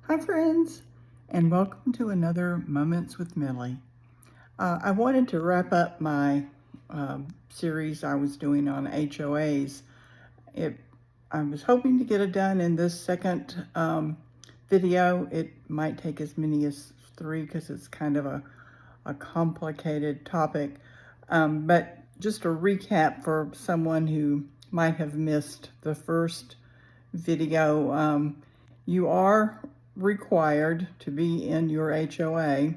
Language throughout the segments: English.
Hi friends, and welcome to another Moments with Millie. I wanted to wrap up my series I was doing on HOAs. I was hoping to get it done in this second video. It might take as many as 3 because it's kind of a complicated topic. But just a recap for someone who might have missed the first video. You are required to be in your HOA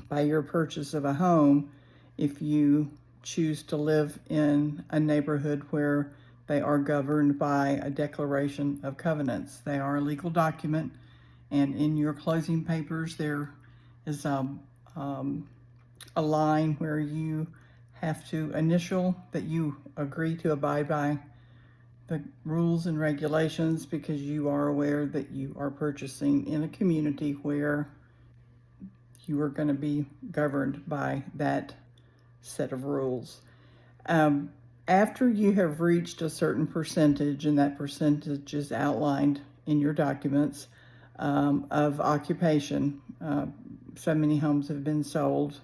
by your purchase of a home if you choose to live in a neighborhood where they are governed by a declaration of covenants. They are a legal document, and in your closing papers there is a line where you have to initial that you agree to abide by the rules and regulations, because you are aware that you are purchasing in a community where you are going to be governed by that set of rules. After you have reached a certain percentage, and that percentage is outlined in your documents, of occupation, so many homes have been sold.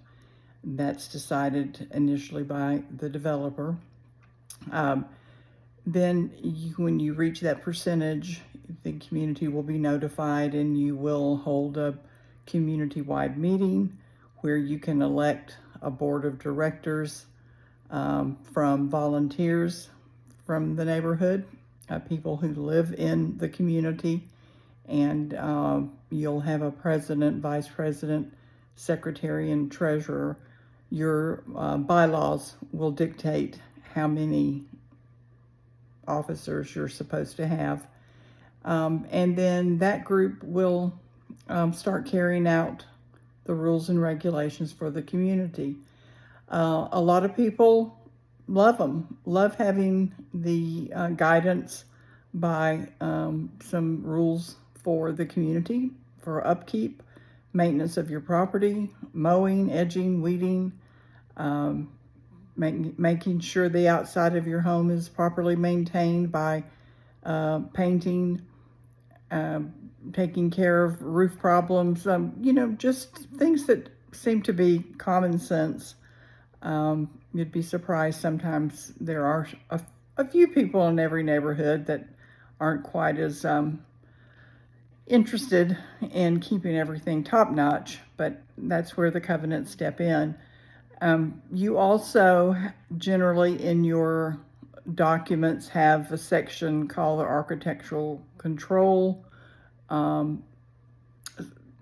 That's decided initially by the developer. Then when you reach that percentage, the community will be notified, and you will hold a community-wide meeting where you can elect a board of directors from volunteers from the neighborhood, people who live in the community, and you'll have a president, vice president, secretary, and treasurer. Your bylaws will dictate how many officers you're supposed to have. And then that group will start carrying out the rules and regulations for the community. A lot of people love them, love having the guidance by some rules for the community, for upkeep, maintenance of your property, mowing, edging, weeding, making sure the outside of your home is properly maintained by painting, taking care of roof problems, just things that seem to be common sense. You'd be surprised sometimes there are a few people in every neighborhood that aren't quite as interested in keeping everything top notch, but that's where the covenants step in. You also generally in your documents have a section called the architectural control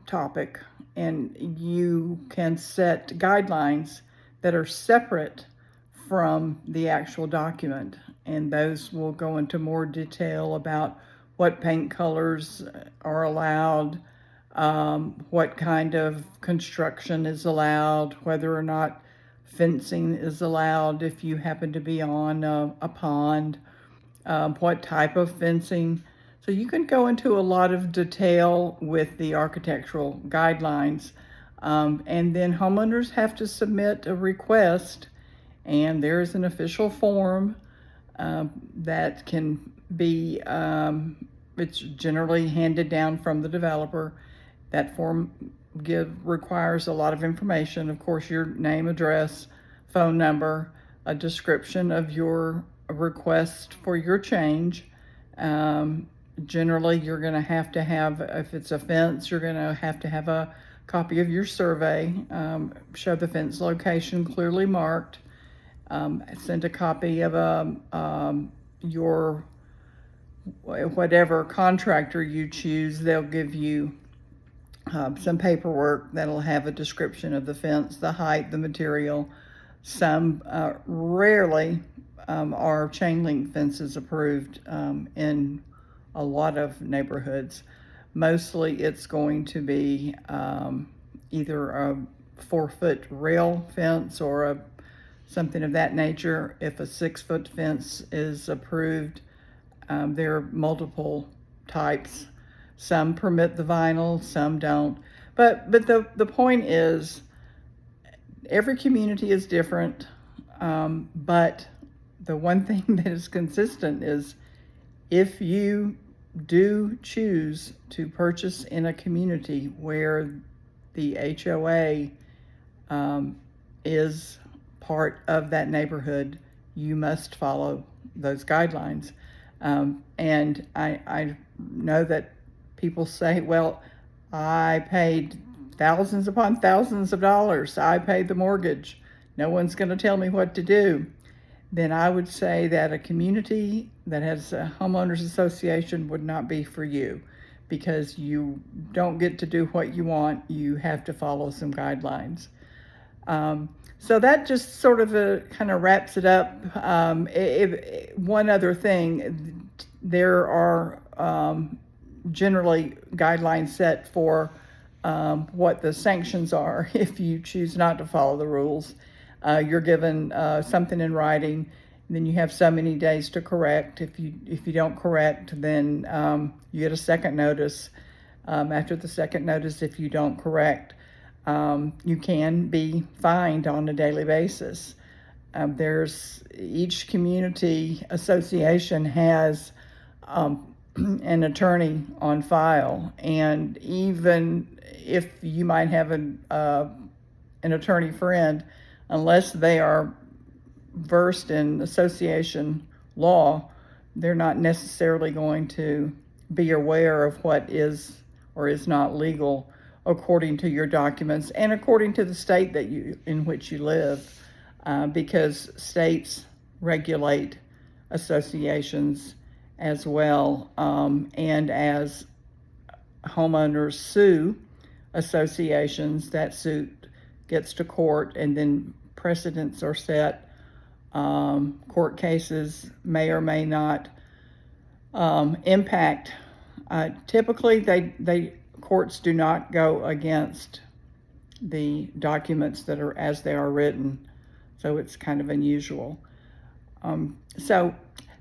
topic, and you can set guidelines that are separate from the actual document, and those will go into more detail about what paint colors are allowed, what kind of construction is allowed, whether or not fencing is allowed if you happen to be on a pond, what type of fencing. So you can go into a lot of detail with the architectural guidelines. And then homeowners have to submit a request, and there's an official form that can be, it's generally handed down from the developer. That form requires a lot of information. Of course, your name, address, phone number, a description of your request for your change. Generally, you're going to have, if it's a fence, you're going to have a copy of your survey, show the fence location clearly marked, send a copy of your whatever contractor you choose. They'll give you some paperwork that'll have a description of the fence, the height, the material. Some rarely are chain link fences approved in a lot of neighborhoods. Mostly it's going to be either a 4-foot rail fence or something of that nature. If a 6-foot fence is approved, there are multiple types. Some permit the vinyl, some don't. But the point is, every community is different, but the one thing that is consistent is if you do choose to purchase in a community where the HOA is part of that neighborhood, you must follow those guidelines. And I know that people say, well, I paid thousands upon thousands of dollars. I paid the mortgage. No one's going to tell me what to do. Then I would say that a community that has a homeowners association would not be for you, because you don't get to do what you want. You have to follow some guidelines. So that just sort of kind of wraps it up. One other thing, there are generally guidelines set for what the sanctions are if you choose not to follow the rules. You're given something in writing, then you have so many days to correct. If you don't correct, then you get a second notice. After the second notice, if you don't correct, you can be fined on a daily basis. Each community association has an attorney on file, and even if you might have an attorney friend, unless they are versed in association law, they're not necessarily going to be aware of what is or is not legal according to your documents and according to the state in which you live, because states regulate associations as well, and as homeowners sue associations, that suit gets to court, and then precedents are set. Court cases may or may not impact. Typically, courts do not go against the documents that are as they are written, so it's kind of unusual. So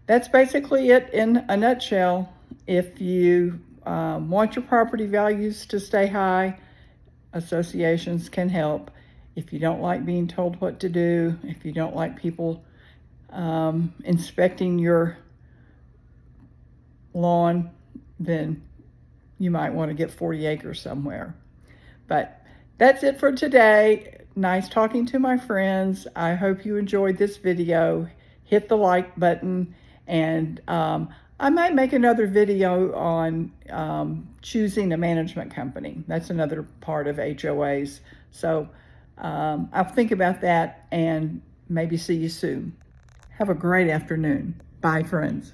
that's basically it in a nutshell. If you want your property values to stay high, associations can help. If you don't like being told what to do, if you don't like people inspecting your lawn, then you might want to get 40 acres somewhere. But that's it for today. Nice talking to my friends. I hope you enjoyed this video. Hit the like button, and I might make another video on choosing a management company. That's another part of HOAs. So I'll think about that and maybe see you soon. Have a great afternoon. Bye, friends.